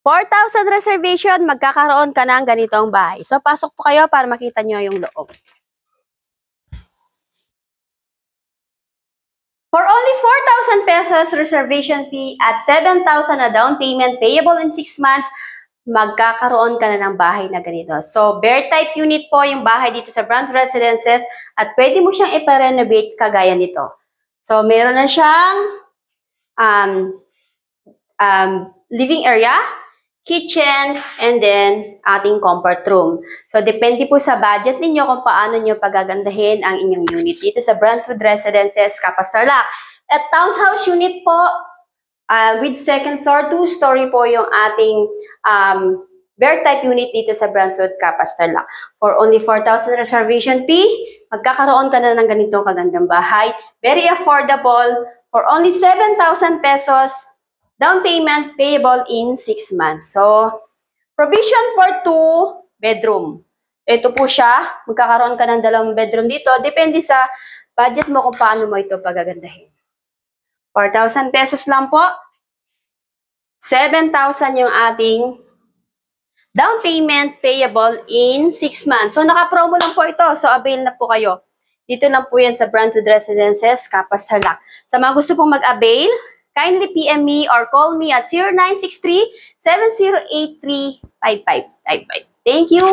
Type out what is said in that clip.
4,000 reservation, magkakaroon ka ng ganitong bahay. So, pasok po kayo para makita nyo yung loob. For only 4,000 pesos reservation fee at 7,000 na down payment payable in 6 months, magkakaroon ka na ng bahay na ganito. So, bear type unit po yung bahay dito sa Brantwood Residences at pwede mo siyang ipa-renovate kagaya nito. So, meron na siyang living area, kitchen, and then ating comfort room. So, depende po sa budget ninyo kung paano nyo pagagandahin ang inyong unit dito sa Brantwood Residences, Capas Tarlac. At townhouse unit po, with second floor, 2-story po yung ating bear type unit dito sa Brantwood, Capas Tarlac. For only 4,000 reservation fee, magkakaroon ka na ng ganitong kagandang bahay. Very affordable. For only 7,000 pesos, down payment payable in 6 months. So, provision for 2 bedroom. Ito po siya. Magkakaroon ka ng 2 bedroom dito. Depende sa budget mo kung paano mo ito pagagandahin. 4,000 pesos lang po. 7,000 yung ating down payment payable in 6 months. So, naka-promo lang po ito. So, avail na po kayo. Dito lang po yan sa Brantwood Residences, Capas Tarlac. Sa mga gusto pong mag-avail, kindly PM me or call me at 0963-7083-5555. Thank you!